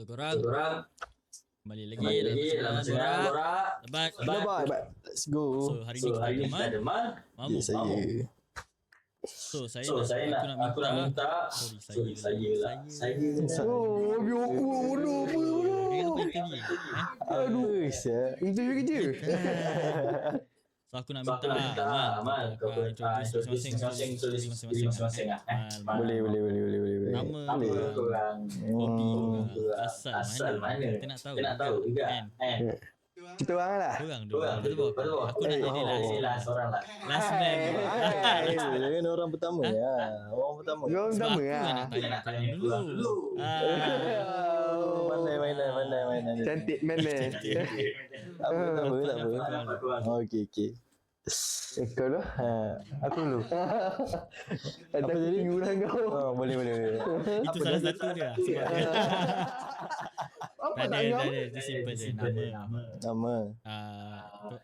So korang kembali lagi dalam Senang Borak Lebat. Let's go. So hari ni kita ada Mal, Mamu. Saya. So saya nak minta sorry saya Oh, bodoh. dia apa interview Aduh, interview kerja. So aku nak minta Mal kau introduce masing-masing Boleh. nama korang, hobi korang, asal mana kita nak tahu juga kan. Kita orang lah. Korang dulu. Aku nak jadi last orang lah. Last man. Jangan orang pertama ya. Orang pertama Sebab aku ya. nak tanya dulu. Mana. Cantik mana. Tak apa. Okey. Kau dah? Aku dulu. Apa jadi? Kau. Boleh. Itu salah satu dia. Sebab tak ada simple je Nama.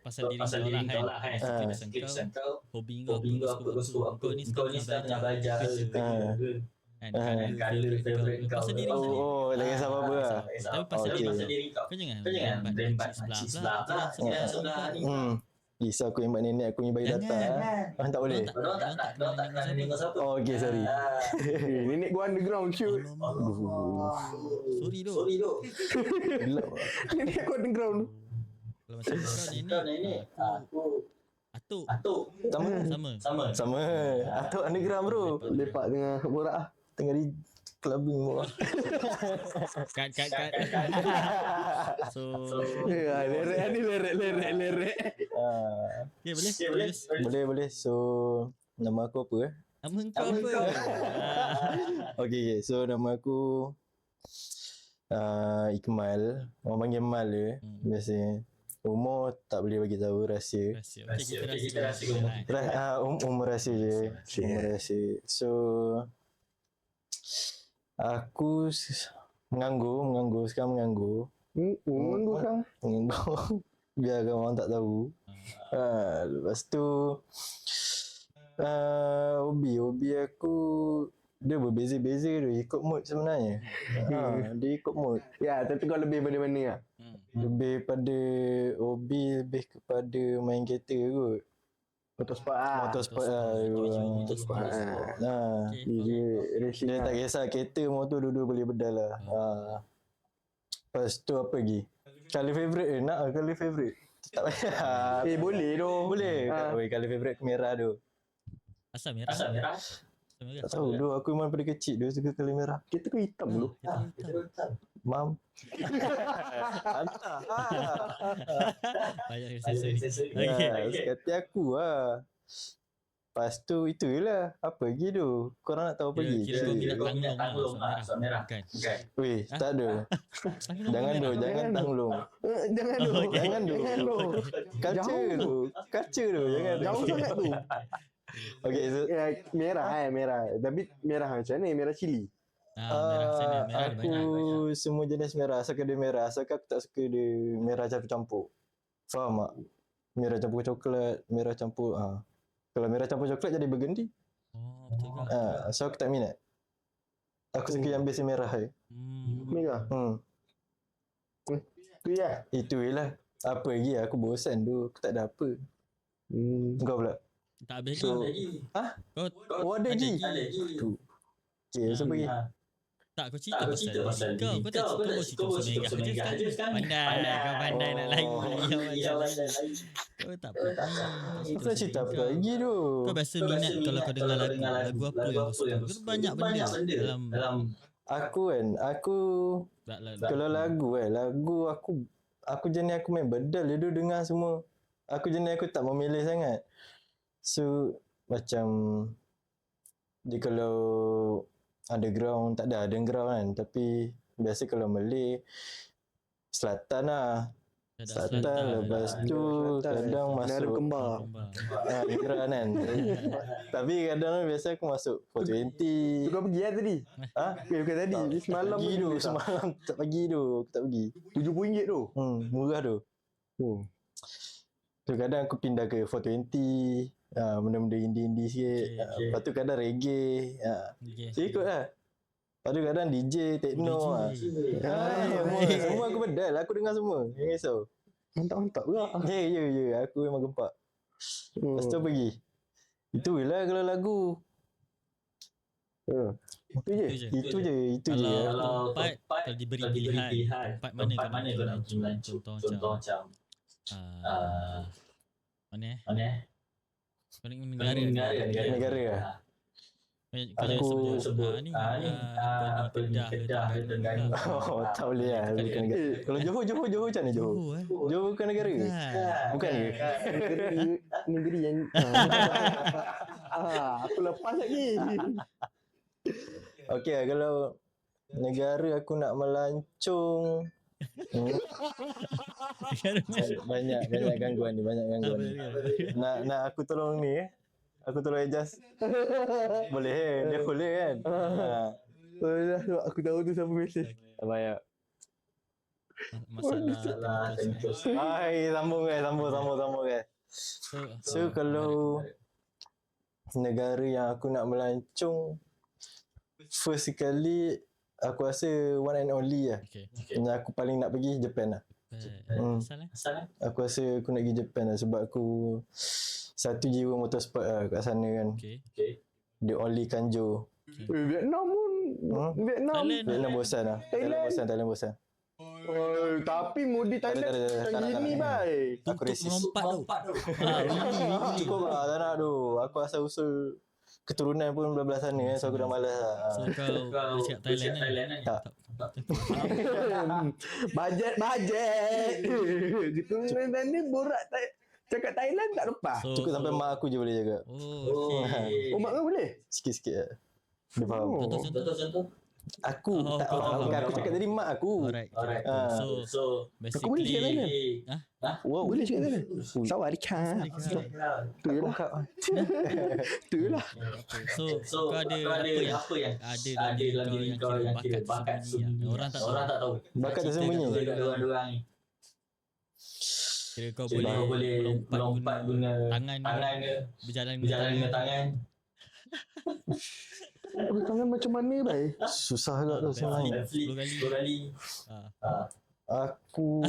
Pasal diri kau lah kan. Kesan kau, hobi kau apa suka. Kau ni sekarang belajar kerja. Kan favorite kau. Pasal diri kau. Oh, jangan sama apa lah. Tapi pasal diri kau. Kau jangan lembat sebelah sebelah ni. So aku imbat nenek aku punya bayi data. Tak boleh. Orang tak kena dengar siapa. Oh, okay, sorry. Nenek gua underground shoot. Sorry dok. Nenek gua underground. Kalau macam kau nenek aku Atuk. Sama. Atuk underground bro. Lepak tengah borak tengah di clubbing bawah. Kat. So lerek ni lerek. Boleh. So nama aku apa Nama kau apa? Okay. So nama aku Ikmal. Orang panggil Mal je biasanya. Umur tak boleh bagi tahu, rahsia. Kita rahsia. Umur rahsia je. Umur rahsia. So aku menganggur sekarang. Menganggur sekarang. Biar orang tak tahu. Lepas tu hobi aku dia berbeza-beza tu, ikut mood sebenarnya. Dia ikut mood. Ya, tapi kau lebih mana-mana lah. Lebih pada hobi, lebih kepada main kereta kot. Motorsport lah. Dia tak kisah kereta, motor dua-dua boleh bedal lah. Lepas tu apa lagi? Colour favourite nak colour favourite? Tak payah. Boleh tu. Boleh. Colour favourite merah tu. Asal merah. Tak tahu dulu aku memang pada kecil dia suka colour merah. Kita kan hitam dulu. Mam. Hantar. Banyak accessory. Kata aku lah. Lepas tu itu je lah. Apa lagi tu? Korang nak tahu apa lagi? Kira kau minat tanglong lah. Merah. Kan? Weh, tak ada. Jangan tanglong. Jangan tu. Kaca tu. Jangan. Jauh sangat tu. Okay, so merah. Tapi merah macam ni? Merah cili. Merah aku semua jenis merah. Asalkan dia merah. Asalkan aku tak suka dia merah campur-campur. Faham tak? Merah campur coklat, merah campur kalau merah campur coklat jadi burgundy. Betul ke? So aku tak minat. Aku suka yang biasa merah je. Merah. Itu je lah. Apa lagi? Aku bosan tu. Aku tak ada apa. Kau pula? Tak habis lagi. Kau ada lagi? Okay, so pergi. Tak, kau cerita pasal kau tak cerita pasal Mega kerja sekarang. Pandai nak lagi. Kau tak pergi. Kau cerita apa lagi tu? Kau biasa minat kalau kau dengar lagu apa yang kau suka. Kau banyak benda dalam aku kalau lagu aku jenis aku main bedal dia dengar semua. Aku jenis aku tak memilih sangat. So macam dia kalau underground tak ada underground kan, tapi biasa kalau Malay Selatan lah. Selatan lepas tu kadang masuk Kembar. Negran kan. Tapi kadang biasa aku masuk 420. Kau pergi tadi? Bukan tadi. Semalam tak pagi tu. Aku tak pergi. RM7 tu. Murah tu. Tu kadang aku pindah ke 420. Benda-benda indie-indie sikit. Lepas tu kadang reggae. So ikut lah. Kadang DJ, techno lah. Semua aku bedal. Aku dengar semua. Jangan risau. Mantap pula. Ya. Aku memang gempak. Lepas tu pergi. Itu je lah kalau lagu. Itu je. Kalau tempat, kalau diberi pilihan, tempat mana kau nak melancong? Contoh macam mana? Kau nak negara lah. Kau sebut ni Kedah ke Terengganu. Tak boleh lah. Bukan negara. Kalau Johor macam mana Johor? Johor bukan negara ke? Bukan ke? Negeri yang aku lepas lagi. Okey lah, kalau negara aku nak melancong, banyak gangguan ni. Nak aku tolong ni aku tolong adjust. Boleh dia boleh kan. Aku tahu tu siapa mesej. Banyak Masalah sambung kan. So kalau negara yang aku nak melancong, first sekali aku rasa one and only lah. Yang aku paling nak pergi Japan lah. Aku rasa aku nak pergi Japan lah sebab aku satu jiwa motorsport lah kat sana kan. The only kanjo. Vietnam pun. Vietnam bosan lah. Thailand bosan. Tapi modi Thailand macam gini baik. Aku resis. Melompat tu. Cukup lah, tak nak tu. Aku asal usul keturunan pun belah-belah sana kan. So aku dah malas lah. So kau cakap Thailand kan? Tak. Bajet. Keturunan ni borak cakap Thailand tak lepas. Cukup sampai mak aku je boleh jaga. Okay. Mak kau boleh? Sikit-sikit lah. Dia faham. Contoh. Aku tak faham. Aku cakap tadi mak aku. Alright. So Aku boleh cakap basically Thailand. Wow, boleh cakap Thailand. Sawadika. Tu lah. So kau ada apa yang ada dalam diri kau yang kira bakat tersembunyi. Orang tak tahu. Bakat tersembunyi. Orang ni. Kira kau boleh melompat guna tangan ke, berjalan dengan tangan. Tangan macam mana baik? Susah agak tu sebenarnya. 10 kali. Aku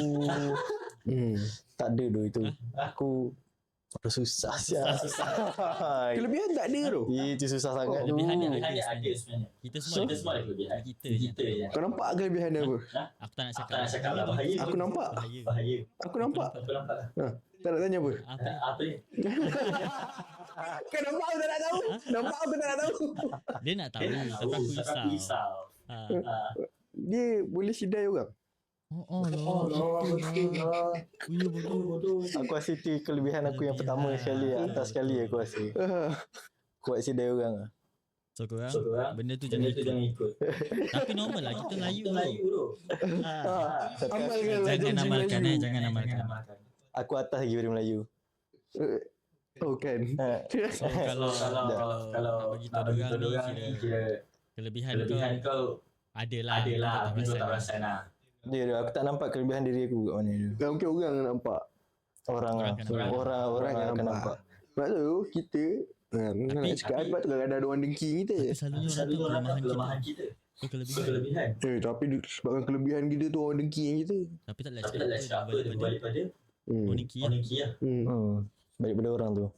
tak ada tu itu. Aku susah siap. Kelebihan tak ada tu. Itu susah sangat tu. Kelebihan dia ada sebenarnya. Kita semua ada kelebihan. Kita je. Kau nampak kelebihan dia apa? Aku tak nak cakap lah. bahaya. Aku nampak. Bahaya. Aku nampak. Tak nak tanya apa? Apa ni? Kau nampak aku tak nak tahu. Dia nak tahu tapi aku risau. Dia boleh sidai orang. Bodoh. Aku rasa itu kelebihan aku yang pertama sekali, atas sekali aku rasa. Kuat sidai orang lah. So korang benda tu jangan ikut. Tapi normal lah, kita Melayu tu. Jangan amalkan. Aku atas lagi dari Melayu. Oh kan. So kalau nak bagi tahu orang ni kira kelebihan kau adalah tapi kau tak perasan lah. Dia aku tak nampak kelebihan diri aku kat mana dia. Mungkin orang nampak. Orang akan nampak. Sebab tu kita nak cakap sebab tu kadang-kadang ada orang dengki kita. Selalunya orang tu kelemahan kita. Kelebihan. Tapi sebabkan kelebihan kita tu orang dengki kita. Tapi tak boleh cakap apa daripada orang dengki lah. Balik pada orang tu.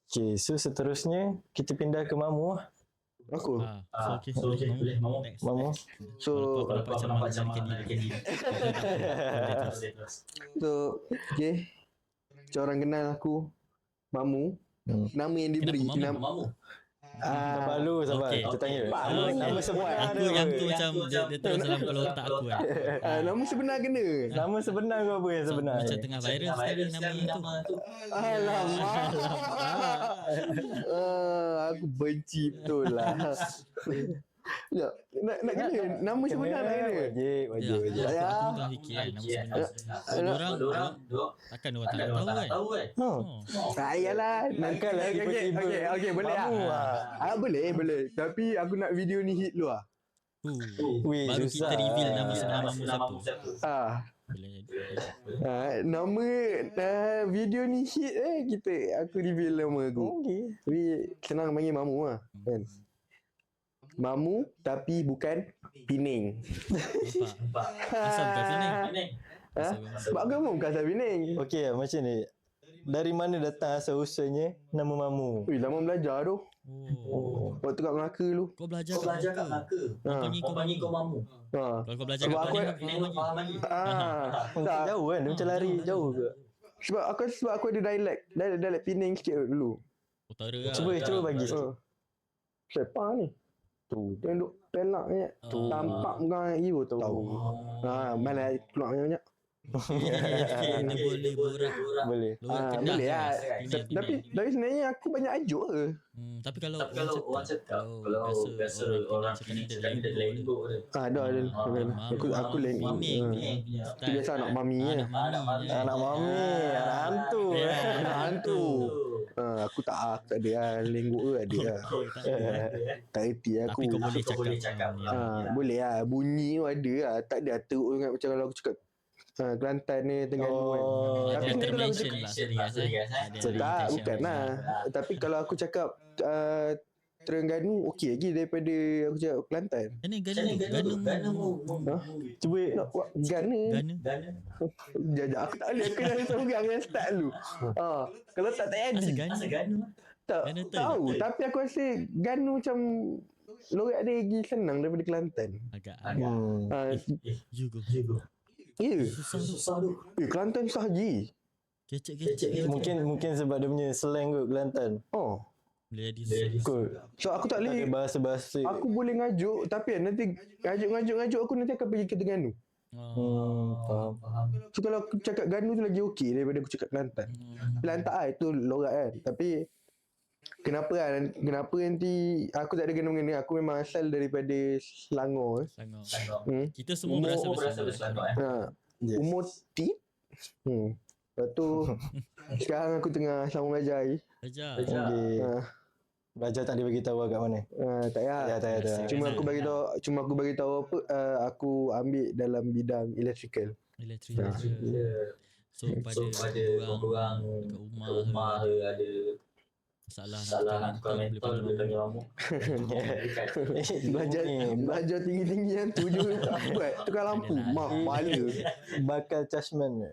Okay, so seterusnya kita pindah ke Mamu lah. Aku? So boleh Mamu. So, aku nampak macam Candy. So, okay. Macam orang kenal aku, Mamu. Nama yang diberi. Kenapa Mamu? Sabar. Kita tanya. Nama sebenar aku yang tu macam dia terus dalam kepala otak aku kan. Nama sebenar kena. Nama sebenar kau apa yang sebenar? Macam tengah viral sekali nama tu. Alamak. Aku benci betul lah. Nak kena nama sebenar nak kena. Wajib. Aku tengah fikir kan nama sebenar. Takkan orang tak tahu kan. Sayalah. Okay, boleh lah. Boleh. Tapi aku nak video ni hit lu lah. Baru kita reveal nama sebenar Mamu siapa. Boleh jadi. Nama video ni hit aku reveal nama aku. Tapi senang panggil Mamu lah kan. Mamu tapi bukan Pening. Nampak? Asal bukan Pening. Ha? Sebab agama bukan asal Pening. Okey lah macam ni. Dari mana datang asal usulnya nama Mamu? Ui, lama belajar tu. Waktu kat Melaka tu. Kau belajar kat Melaka. Kau panggil kau Mamu. Ha. Kalau kau belajar Sebab kat aku Pening kau faham lagi. tak. Jauh kan? Dia macam lari jauh ke? Sebab aku ada dialek Pening sikit dulu. Utara lah. Cuba bagi sikit. Siapa ni? Tu. Dia duduk pelak ni. Tampak bukan hero tu. Mana keluar banyak-banyak. Dia boleh borak. Boleh. Boleh lah. Tapi sebenarnya aku banyak ajuk ke. Tapi kalau orang cakap kalau biasa orang Penang cakap ni dia lenggok dia. Aku lain. Itu biasa anak mami kan. Anak mami, anak hantu. Anak hantu. Aku tak ada lah. Lenggok ke ada lah. Tak erti aku. Tapi kau boleh cakap. Boleh lah. Bunyi tu ada lah. Tak ada teruk sangat macam kalau aku cakap Kelantan ni Terengganu kan. Tapi Dia sebenarnya termention lah serius. tak, bukan lah. Tapi kalau aku cakap Terengganu okey lagi daripada aku cakap Kelantan. Ini Ganu. Cuba Gana. Jajak aku tak boleh. Aku dah seorang yang start dulu. Kalau tak jadi. Asal Ganu. Tak Gana tahu. Tapi aku rasa Ganu macam lorak dia lagi senang daripada Kelantan. Agak. Juga. Ya. Susah tu. Kelantan susah je. Kecek. Mungkin sebab dia punya slang kot Kelantan. Boleh jadi. Cool. So aku tak boleh. Bahasa-bahasa. Aku boleh ngajuk tapi nanti ngajuk aku nanti akan pergi ke Terengganu. Faham. So kalau aku cakap Ganu tu lagi okey daripada aku cakap Kelantan. Kelantan itu lorak kan. Tapi kenapa nanti aku tak ada kena-mengena. Aku memang asal daripada Selangor. Kita semua berasal dari Selangor. Yes. Umur Lepas tu sekarang aku tengah sambung belajar lagi. Belajar. Belajar tak dia bagi tahu agak mana? Tak payah. Cuma aku bagi tahu apa aku ambil dalam bidang electrical. So pada korang dekat rumah ada masalah nak tukar mental boleh panggil Mamu. Belajar tinggi-tinggi yang tujuh buat tukar lampu mak kepala Bakal chargeman.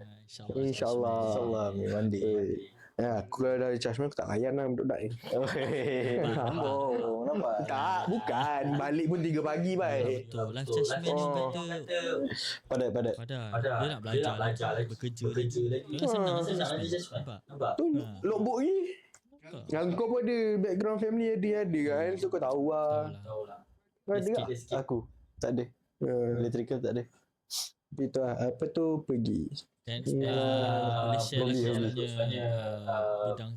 InsyaAllah one day. Aku kalau dari chargeman aku tak layan lah budak ni. Nampak? Tak, bukan. Balik pun 3 pagi baik. Betul. Life chargeman ni kata Padat. Dia nak belajar lagi. Bekerja lagi. Senang nampak? Tu logbook ni. Yang kau pun ada background family ada kan. So kau tahu lah. Kau ada tak? Aku tak ada. Electrical tak ada. Itu lah. Apa tu pergi. Dan Malaysia sebenarnya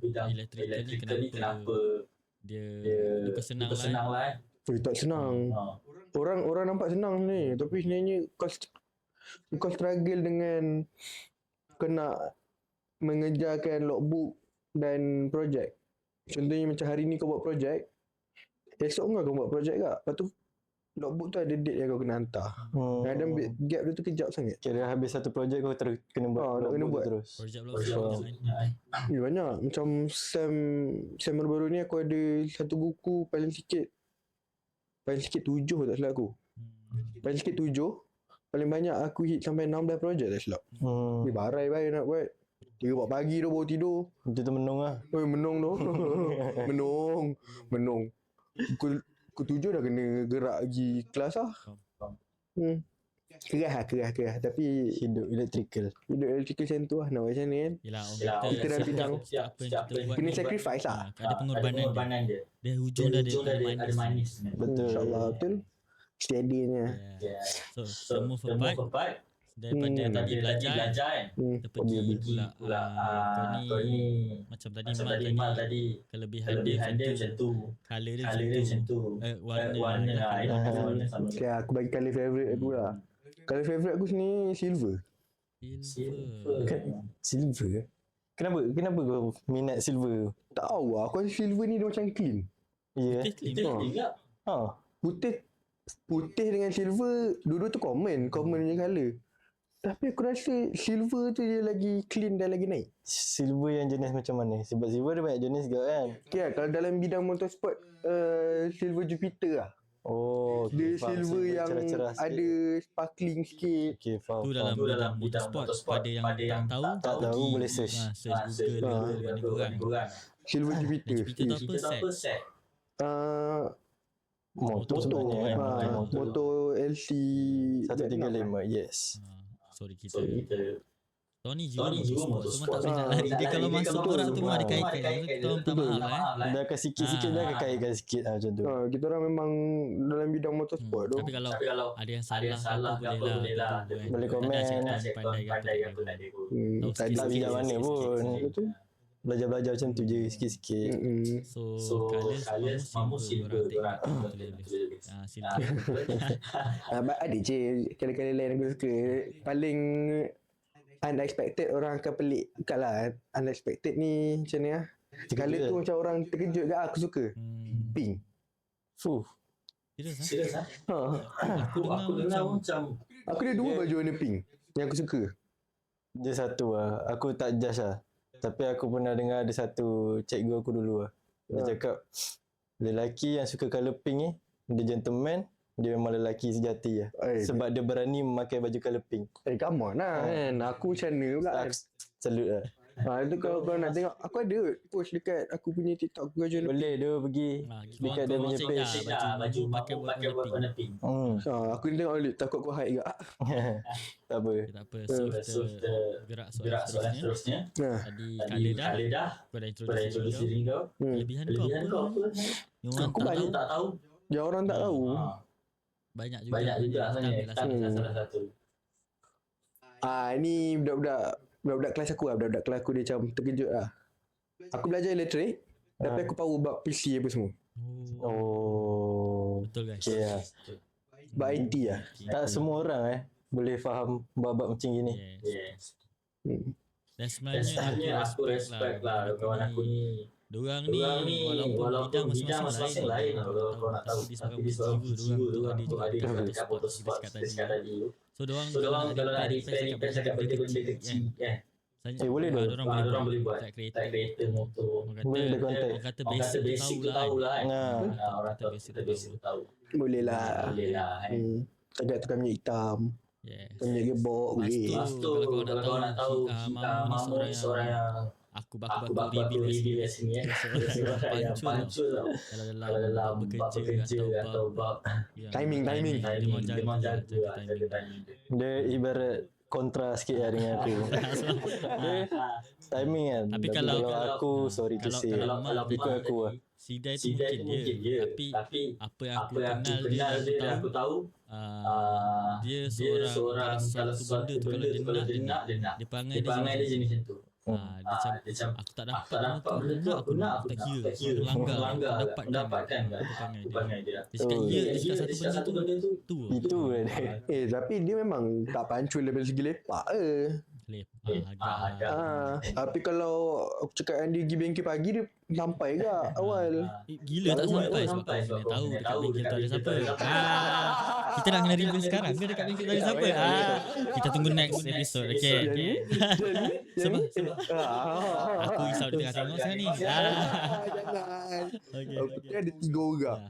bidang electrical ni kenapa dia bukan senang lah. Tak senang. Orang nampak senang ni. Tapi sebenarnya kau struggle dengan kau nak mengejarkan logbook dan projek. Contohnya macam hari ni kau buat projek, esok kau buat projek tak? Lepas tu logbook tu ada date yang kau kena hantar. Kadang gap dia tu kejap sangat. Kira habis satu projek kau kena buat kena buat terus. Projek belum banyak. Macam sem baru ni aku ada satu buku paling sikit 7 tak silap aku. Paling sikit 7. Paling banyak aku hit sampai 16 projek tak silap. Barai baik nak buat. 3-4 pagi tu baru tidur. Macam tu menung lah. Menung tu. Menung. Pukul 7 dah kena gerak pergi kelas lah. Kerah. Tapi Hidup electrical macam tu lah. Nak buat macam ni kan. Yelah, kita dalam bidang kena sacrifice lah. Ada pengorbanan dia. Dia hujung dah ada manis. Betul. InsyaAllah betul. Steady-nya. So move forward. Daripada tadi belajar kita pergi pula kau ni macam tadi Mal tadi kelebihan dia macam tu, colour dia macam tu, warna sama. Okay, aku bagi colour favourite aku lah. Colour favourite aku sini silver. Kenapa kau minat silver? Tak tahu lah. Aku rasa silver ni dia macam clean. Ya. Putih dengan silver dua-dua tu common punya colour. Tapi aku rasa silver tu dia lagi clean dan lagi naik. Silver yang jenis macam mana? Sebab silver dia banyak jenis juga kan. Okay, kalau dalam bidang motorsport silver Jupiter lah. Oh, Dia faham. silver yang cerah-cerah sikit. ada sparkling sikit. Okay, faham. Tu dalam bidang motorsport. Pada yang tak tahu, tak tahu, pergi, boleh search. search Google ke mana korang. Silver Jupiter. Jupiter tu apa set? Motor sebenarnya. Motor LC 135, yes. Sorry kita Tony juga motorsport. Cuma tak boleh nak lari. Dia kalau masuk orang tu memang ada kait-kait. Kita minta maaf Dia akan sikit-sikit dia akan kaitkan sikit macam tu. Kita orang memang dalam bidang motorsport tu. Tapi kalau ada yang salah ke apa boleh lah. Boleh komen. Pandai ke apa. Tak Tak bijak mana pun. Belajar-belajar macam tu je sikit-sikit. So colours mamu silver orang tengok. Silver. Ada je kali-kali lain aku suka. Paling unexpected orang akan pelik kat lah. Unexpected ni macam ni lah. Colour tu macam orang terkejut kat aku suka. Pink. Fuh. Serius lah? Aku dengar macam Aku ada 2 baju warna pink yang aku suka. Dia satu lah. Aku tak judge lah. Tapi aku pernah dengar ada satu cikgu aku dulu lah. Dia cakap lelaki yang suka colour pink ni, dia gentleman, dia memang lelaki sejati lah. Sebab dia berani memakai baju colour pink. Come on lah kan. Aku macam mana pula kan. Salute lah. Itu kalau kau nak tengok, aku ada post dekat aku punya TikTok aku baju warna Boleh dia pergi dekat dia punya page. baju pakai warna pink. Aku ni tengok balik, takut kau hide juga. Tak apa. Tak apa. So kita gerak soalan seterusnya. Tadi colour dah. Kau dah introduce diri kau. Kelebihan kau apa? Yang orang Aku tak banyak tahu. yang orang tak tahu. Banyak juga sebenarnya. Salah satu. Ni budak-budak kelas aku lah. Budak-budak kelas aku dia macam terkejut lah. Aku belajar elektrik, tapi aku tahu bab PC apa semua. Oh. Betul guys. Okay lah. Bab IT lah. Tak semua orang boleh faham bab-bab macam gini. Yes. Dan sebenarnya aku respect lah kawan aku ni. Diorang ni walaupun bidang masing-masing lain kalau nak tahu. Tapi di seorang jiwa diorang tu ada dekat motorsport kita cakap tadi. So diorang kalau nak repair cakap benda kecil kan. Boleh dah. Diorang boleh buat kereta motor. Orang kata basic tu tahulah kan. Orang kata basic tu tahu. Boleh lah. Agak tukang minyak hitam. Tukang minyak gebok boleh. Lepas tu kalau kau nak tahu Mamu ni seorang yang Aku reveal kat sini seorang yang pancul tau. Kalau dalam bab bekerja atau bab timing. Dia memang jaga timing. Dia ibarat kontra sikit lah dengan aku. Dia timing kan. Tapi kalau aku sorry to say, ikut aku lah. Sidai tu mungkin dia. Tapi apa yang aku kenal dia aku tahu dia seorang kalau sesuatu benda tu kalau dia nak dia perangai dia jenis macam tu. Dia macam aku tak dapat aku nak tak kira langgar aku dapatkan aku panggil dia. Dia cakap satu benda tu itu dia. Tapi dia memang tak pancul dari segi lepak tapi kalau aku cakap dengan dia pergi bengkel pagi, dia sampai ke awal. Gila tak sampai sebab tahu dekat bengkel tu ada siapa. Kita nak kena review sekarang ke dekat bengkel tu ada siapa. Kita tunggu next episode. Okay. Sebab aku risau dia tengah tengok sekarang ni. Jangan. Aku ada 3 orang.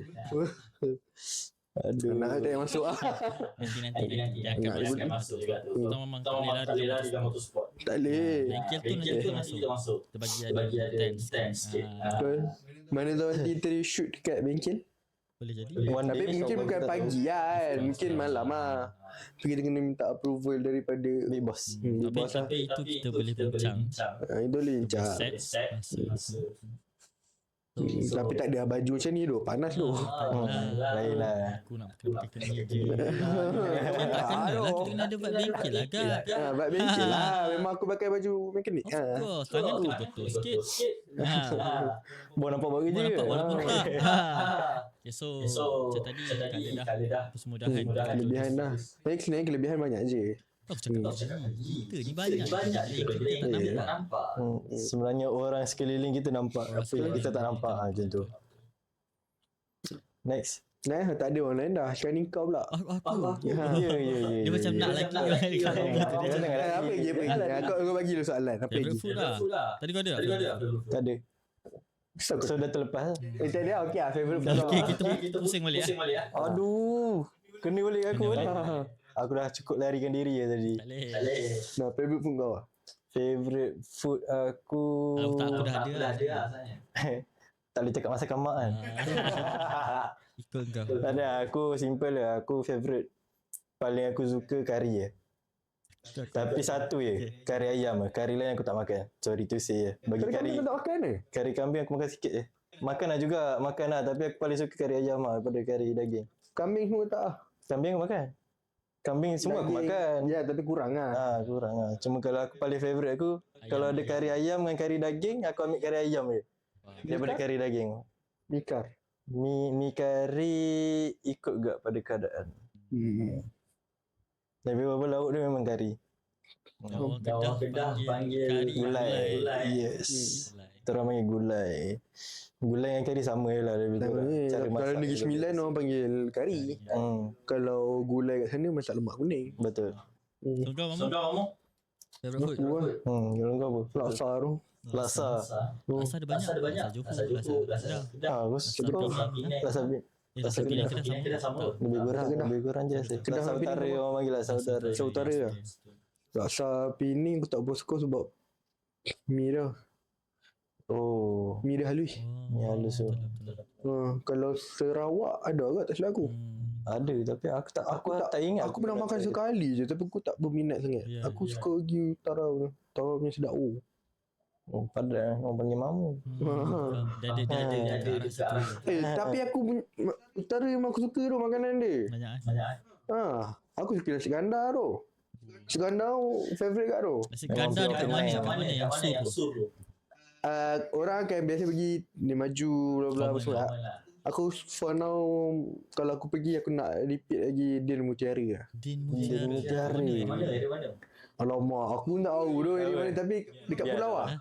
Aduh. Nak ada yang masuk Nanti dia akan masuk juga tu. Kita memang tak boleh lari dalam motorsport. Tak boleh. Bengkel tu nanti kita masuk. Kita bagi ada stand sikit. Mana tahu nanti kita shoot dekat bengkel. Boleh jadi. Tapi mungkin bukan pagi kan. Mungkin malam lah. Kita kena minta approval daripada big boss. Tapi itu kita boleh bincang. Itu boleh bincang. Tapi tak ada baju macam ni tu. Panas tu. Lain lah. Aku nak pakai ni je. Tak kena lah. Kita kena ada buat bengkel lah kan. Buat bengkel lah. Memang aku pakai baju mekanik. Of course. Tangan kena betul sikit. Bawa nampak baru je. Walaupun tak. So macam tadi kali dah semua dah kelebihan dah. Next ni kelebihan banyak je. Aku cakap kita ni banyak kita tak nampak. Sebenarnya orang sekeliling kita nampak tapi kita tak nampak macam tu. Next. Tak ada orang lain dah. Sekarang ni kau pula. Aku. Ya. Dia macam nak lagi. Apa lagi? Kau bagi dulu soalan. Apa lagi? Tadi kau ada? Tak ada. So, So dah terlepas lah. itu dia okey lah favorite food. Okay, kau. kita pusing balik lah. Aduh. Kena balik aku Kena balik. Aku dah cukup larikan diri ya tadi. Tak boleh. Nah, favorite food kau. Favorite food aku. Tak, aku dah ada lah. Tak boleh cakap masakan mak kan. Ikut kau. Tak ada, aku simple lah. Aku favorite paling aku suka kari je. Tapi satu je, kari ayam lah. Kari lain aku tak makan. Sorry to say je. Bagi Kau kari tak makan ni? kari kambing aku makan sikit je. Makan lah juga, makan lah. Tapi aku paling suka kari ayam lah daripada kari daging. Kambing semua tak ah. Kambing aku makan. Kambing semua aku Daging. makan. Ya, tapi kurang lah. Kurang lah. Cuma kalau aku paling favourite aku, kalau ada kari ayam dengan kari daging, aku ambil kari ayam je. Daripada kari daging. Mikar. Mi kari ikut gak pada keadaan. Tapi apa lauk dia memang kari. Orang Kedah panggil Gulai. Yes. Orang panggil gulai. Gulai dengan kari sama je lah. Lebih kurang. Cara Kalau masak Negeri je Sembilan beza. orang panggil kari. Kalau gulai kat sana masak lemak kuning. Betul. So kau Mamu? Favorite food? Aku lah. Kalau kau apa? Laksa tu. Laksa. Rasa ada banyak. Rasa Johor, rasa Kedah. Aku suka rasa Rasa Penang Kedah sama. lebih kurang je. Kedah Rasa dengan utara Penang orang panggil Rasa utara. Rasa utara lah. Laksa Pening aku tak berapa suka sebab mi dia. Oh, Mi dia halus. Mi halus tu. Kalau Sarawak ada agak tak silap aku. ada tapi aku tak ingat. Aku pernah makan sekali je tapi aku tak berminat sangat. Ya, Aku suka pergi utara punya. Utara punya sedap. Oh, padahal orang panggil mamu. Dia ada rasa tu. Tapi aku utara memang aku suka tu makanan dia. Banyak. Aku suka nasi gandar tu. Nasi gandar favorite kat tu. Nasi gandar dekat mana yang sur tu? Orang akan biasa pergi dia maju bla bla semua. Aku for now kalau aku pergi aku nak repeat lagi Din Mutiara lah. Din Mutiara. Mana? Alamak, aku tak tahu tu dari mana tapi dekat pulau lah.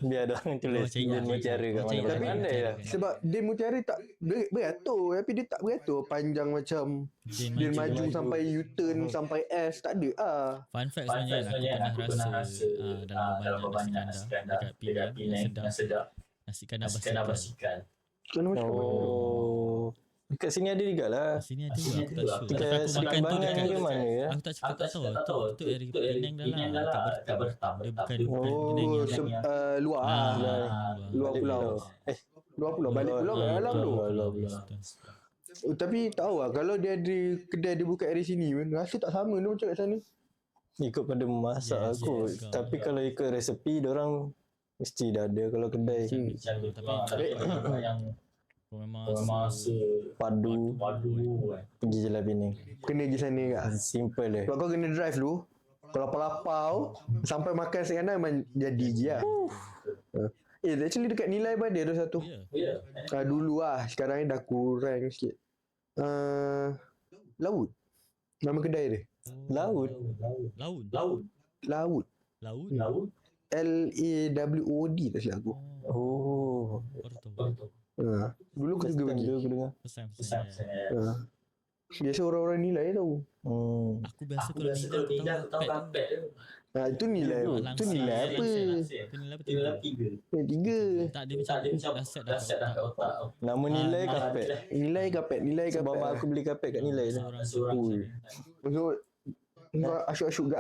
Biar ada orang tulis Din Mutiara kat mana. Tapi Pandai lah. sebab Din Mutiara tak beratur tapi dia tak beratur panjang macam dia maju sampai U-turn sampai S tak ada ah. Fun fact sebenarnya aku pernah rasa dalam banyak nasi gandar dekat Penang yang sedap. Nasi gandar basikal. Kan macam Oh. Dekat sini ada juga lah. Sini ada juga aku tak sure. Dekat Tapi aku makan tu Serambangan dekat ke mana ya? Aku tak tahu. Tu dari Penang dah lah. Dekat Bertam. Dia bukan Penang yang luar luar pulau. Luar pulau balik pulau kat dalam tu. Tapi tahu lah kalau dia ada kedai dia buka dari sini pun rasa tak sama tu macam kat sana. Ikut pada memasak aku. Tapi kalau ikut resepi diorang mesti dah ada kalau kedai. Tapi yang memang Padu pergi je lah Penang. Kena pergi sana kat. Simple je. Sebab kau kena drive dulu. Kalau lapau sampai makan sekandar memang jadi je lah. Actually dekat Nilai pun ada satu. Dulu lah. Sekarang ni dah kurang sikit. Laut. Nama kedai dia. Laut. Laut. LAWOD tak silap aku. Oh. Dulu aku juga pergi. Aku dengar. Biasa orang-orang Nilai tahu. Aku biasa kalau Nilai aku tahu kampet tu. Itu Nilai. Itu Nilai apa? Itu Nilai betul. 3. Tak, dia macam dah set dah kat otak. Nama Nilai kapet. Nilai kapet. Sebab mak aku beli kapet kat Nilai tu. Maksud kau asyuk-asyuk ke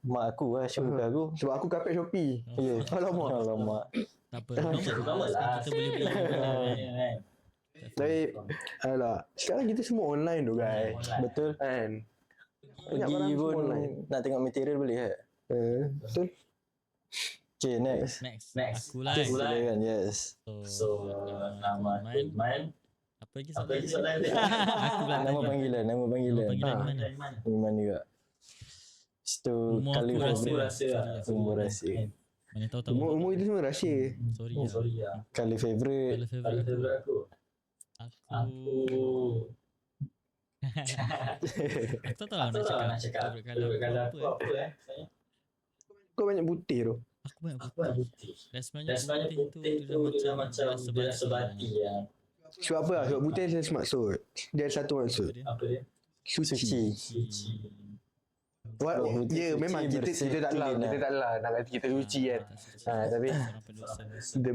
Mak aku lah syuk kat aku. Sebab aku kapet Shopee. Ya. Alamak. Tak apa. Normal lah. Kita boleh beli kan. Tapi sekarang kita semua online tu guys. Betul. Kan? Banyak barang Pergi semua pun online. nak tengok material boleh kan? Betul. Okay, next. Aku lah. Silakan, yes. So nama main. Apa lagi soalan dia? Aku pula Nama panggilan. mana? Iman juga. Situ Umur kali aku favorite. Umur rasa. Mana tahu Umur itu semua rahsia. Sorry lah. Kali favorite. Kalau favourite aku. Aku tak tahu lah nak cakap favourite colour aku apa Kau banyak putih tu. Aku banyak putih. Dan sebenarnya putih tu dia macam dia sebati lah. Sebab apa lah? Sebab putih ada maksud. Dia ada satu maksud. Apa dia? Suci. memang kita tak lah, kita tak lah nak kata kita suci kan. Tapi the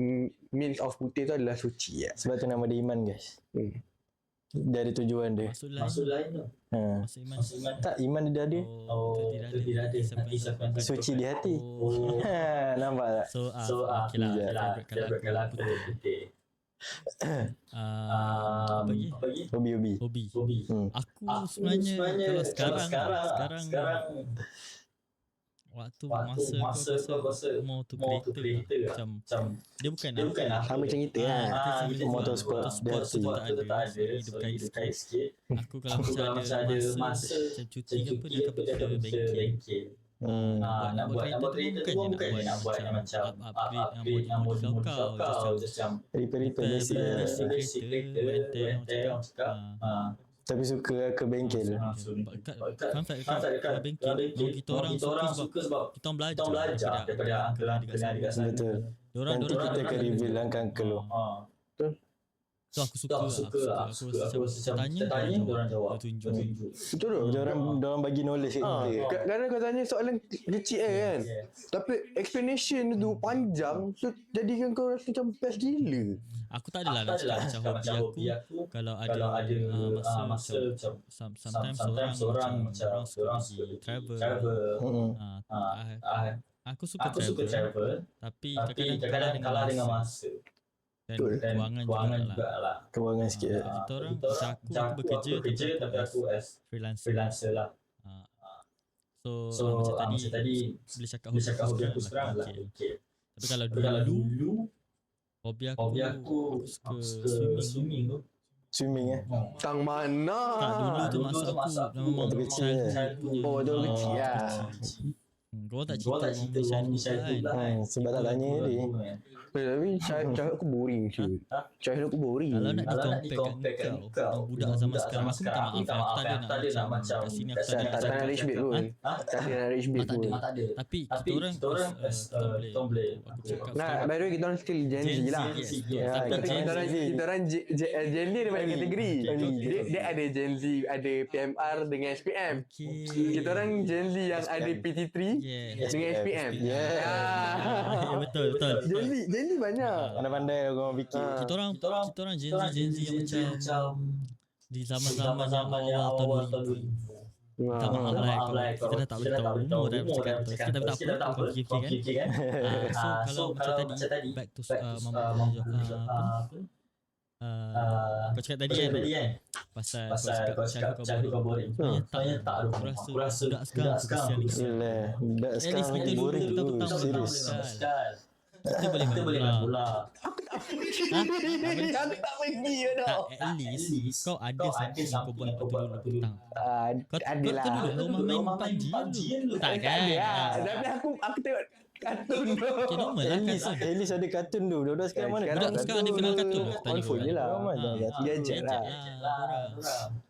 means of putih tu adalah suci ya. Sebab tu nama dia iman guys. Dia ada tujuan dia. Maksud lain tu. Maksud iman. Tak, iman dia ada. Itu tidak ada sampai Suci di hati. Nampak tak? So okay lah. Kalau aku putih. Apa lagi? Hobi. Aku sebenarnya kalau sekarang waktu masa aku rasa more to creator macam dia bukan sama macam kita motorsport tu tak ada dia berkait sikit. Aku kalau macam ada masa macam cuti ke apa dia akan pergi ke bengkel. Nak buat kereta tu bukan nak buat macam upgrade model kau macam repair basic kereta macam tapi suka ke bengkel. Fun fact kat bengkel kita orang suka sebab kita belajar daripada uncle dekat sana. Betul. Diorang kita akan reveal uncle lu. So aku suka aku tanya diorang jawab tunjuk. Betul tu. Diorang bagi knowledge kat kita. Kadang kau tanya soalan kecil kan. Tapi explanation tu panjang, so jadikan kau rasa macam best gila. Aku tak adalah nak cakap macam hobi aku. Kalau ada masa macam sometimes orang suka pergi travel. Aku suka travel. Tapi kadang-kadang kalah dengan masa. Dan kewangan jugalah. Kewangan sikit. Kita orang macam aku bekerja tapi aku as freelancer lah. So macam tadi boleh cakap hobi aku sekarang lah. Tapi kalau dulu hobi aku suka swimming tu. Swimming Tang mana? Tak, dulu tu masa aku memang kecil. Oh, tu kecil lah. Kau tak cerita kan? Sebab tak tanya dia. Tapi cahaya aku boring je. Cahaya aku boring. Kalau nak di-compare kat kau budak zaman sekarang, aku minta maaf aku tak ada nak macam kat sini aku tak nak reach bit pun. Tak nak reach bit pun. Tapi kita orang kita boleh nah, by the way kita orang still Gen Z lah. Kita orang Gen Z dia banyak kategori. Dia ada Gen Z, ada PMR dengan SPM. Kita orang Gen Z yang ada PT3 dengan SPM. Betul. Gen Z banyak. Pandai-pandai orang fikir. Kita orang Gen Z yang macam di zaman-zaman yang awal tahun 2000. Minta maaf lah kita dah tak boleh tahu umur dah bercakap betul. Kita tak apa kau fikir kan. So kalau macam tadi back to kau cakap tadi kan pasal kau cakap kau boring. Sebenarnya tak aku rasa budak sekarang Budak sekarang ni boring tu. Serius. Kita boleh main bola. Aku tak pergi dah. At least kau ada something kau buat waktu petang. Kau duduk rumah main PUBG dulu. Tak kan? Tapi aku tengok kartun tu. Okay, normal lah kartun. At least ada kartun tu. Budak sekarang mana? Budak sekarang ada kenal kartun. Handphone je lah. Gadget lah.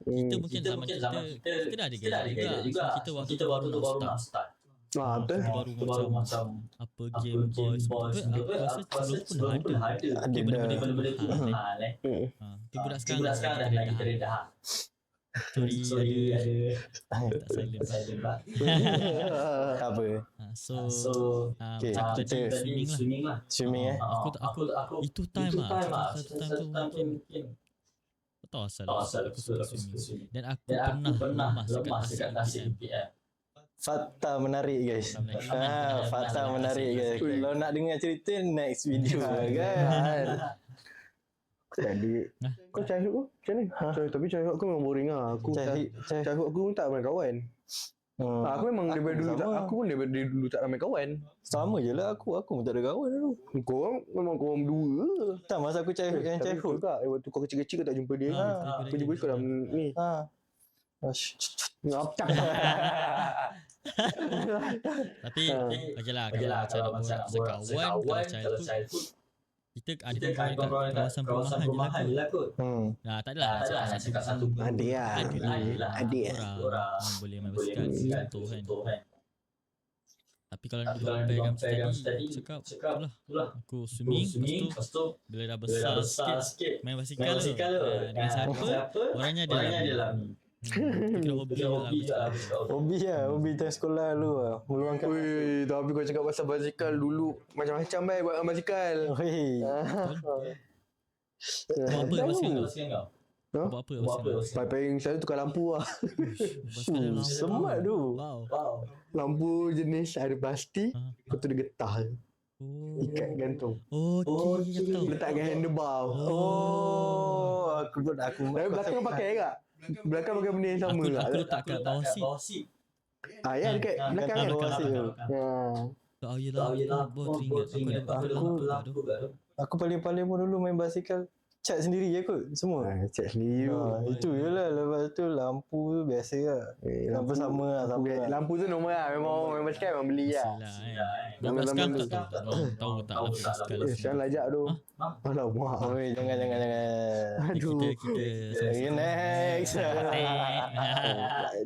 Kita mungkin zaman kita dah ada gadget juga. Kita waktu tu baru nak start. Betul. Baru macam apa Game Boy semua. Aku rasa sebelum pun ada. Benda-benda tu. Tapi budak sekarang dah lagi teredah. Story ada tak silent lah. Tak apa. So macam kita swimming lah. Swimming Aku itu time lah. Satu time tu mungkin aku tahu asal aku suka swimming. Dan aku pernah lemas dekat tasik MPM. Fakta menarik guys. Fakta menarik guys. Kalau nak dengar cerita next video kan. Jadi kau childhood aku macam mana? Tapi childhood aku memang boring lah. Childhood aku pun tak ramai kawan. Aku memang daripada dulu tak ramai kawan. Sama je lah aku pun tak ada kawan dulu. Korang memang korang berdua. Tak, masa aku childhood waktu kau kecil-kecil kau tak jumpa dia. Kau jumpa kau dalam ni. Ngapcak. Tapi okeylah kalau macam kawan kalau childhood kita ada kawan kawasan perumahan je lah kot. Tak adalah cakap satu ada orang boleh main basikal contoh kan. Tapi kalau nak compare dengan tadi cakap itulah aku swimming lepas tu bila dah besar sikit main basikal dengan siapa orangnya ada Kira hobi lah. Hobi lah. Hobi time sekolah dulu lah. Meluangkan. Weh, tapi kau cakap pasal basikal dulu macam-macam buat dengan basikal. Weh. Buat apa basikal kau? Ha? Buat apa basikal? Paling saya tukar lampu lah. Basikal lampu. Semat tu. Wow. Lampu jenis air plastik. Ha. Lepas tu dia getah. Oh. Ikat gantung. Okey, aku tahu. Letakkan handlebar. Aku Tapi belakang pakai tak? Belakang pakai benda yang sama tak? Aku letak kat bawah seat. Ya dekat belakang kan? bawah seat tu. Ya. Oh yelah. Baru teringat. Aku ada lampu kat tu. Aku paling-paling pun dulu main basikal. Cat sendiri je kot semua. Cek sendiri tu. Itu je lah. Lepas tu lampu tu biasa lah. Lampu sama lah. Lampu tu normal lah. Memang basikal memang beli lah. Bukan sekarang tak tahu tak lampu basikal. Sekarang lajak tu. Alamak. Oi, jangan. Aduh. Kita Okay, next.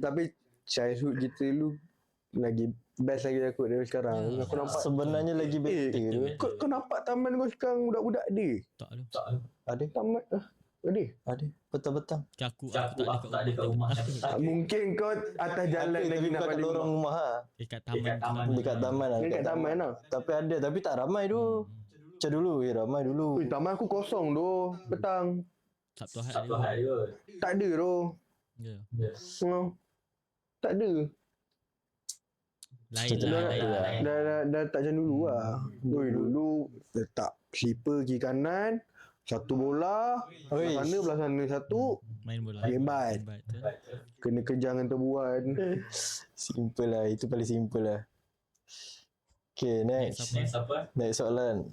Tapi childhood kita dulu lagi best lagi aku dari sekarang. Aku nampak Sebenarnya lagi better tu. kau nampak taman kau sekarang budak-budak dia. tak ada. Ada? Taman ada. Ada. Petang-petang. Aku tak ada kat rumah. Mungkin kau atas jalan lagi nak kat balik lorong rumah lah. Dekat taman. Dekat taman lah. Dekat taman lah. Tapi ada. Tapi tak ramai tu. Macam dulu. Ramai dulu. Ui, taman aku kosong tu petang. Sabtu Ahad dia. Tak ada tu. Ya. Tak ada. Lain lah. Dah tak macam dulu lah. Dulu letak slipper kiri kanan, satu bola, belah sana satu, Main bola. Hebat. Kena kejar dengan terbuan. Simple lah. Itu paling simple lah. Okay, next. Next soalan.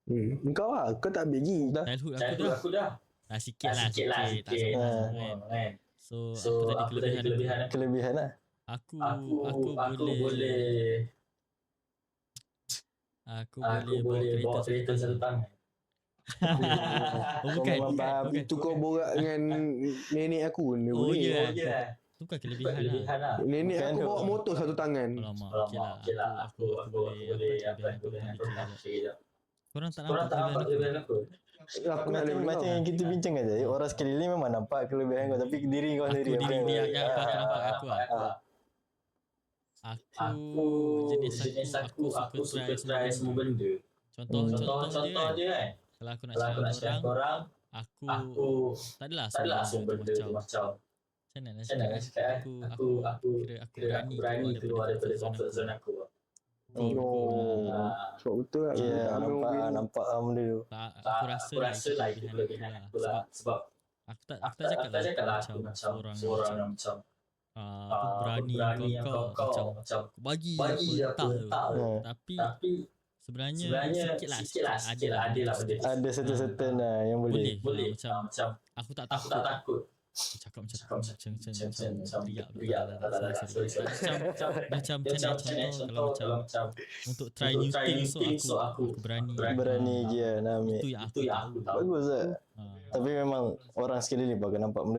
Engkau lah, kau tak ambil lagi. Dah. Childhood aku dah. Sikit lah. Tak sangat kan. So apa tadi kelebihan? Kelebihan lah. Aku boleh bawa kereta satu tangan. Bukan. Itu kau borak dengan nenek aku ni. Oh ya. Itu bukan kelebihan lah. Nenek aku bawa motor satu tangan. Alamak, okey lah. Aku boleh apa kelebihan aku. Korang tak nampak kelebihan aku? Aku nak Macam yang kita bincang aja. Orang sekeliling memang nampak kelebihan kau. Tapi diri kau sendiri. Diri yang aku nampak aku lah. Aku jenis aku suka try semua benda. Contoh je kan. Kalau aku nak cakap orang, aku tak adalah semua benda macam macam mana nak cakap aku berani keluar daripada comfort zone aku. Sebab betul lah. Ya, nampak benda tu. Aku rasa lah itu kelebihan aku lah. Sebab aku tak cakap lah aku macam seorang macam berani kau macam bagi apa tapi sebenarnya sikit lah ada Ada certain lah yang boleh macam aku tak takut cakap macam teriak macam kalau macam untuk try new things so aku berani je nak ambil. Itu yang aku tahu. Bagus lah. Tapi memang orang sekeliling bakal nampak benda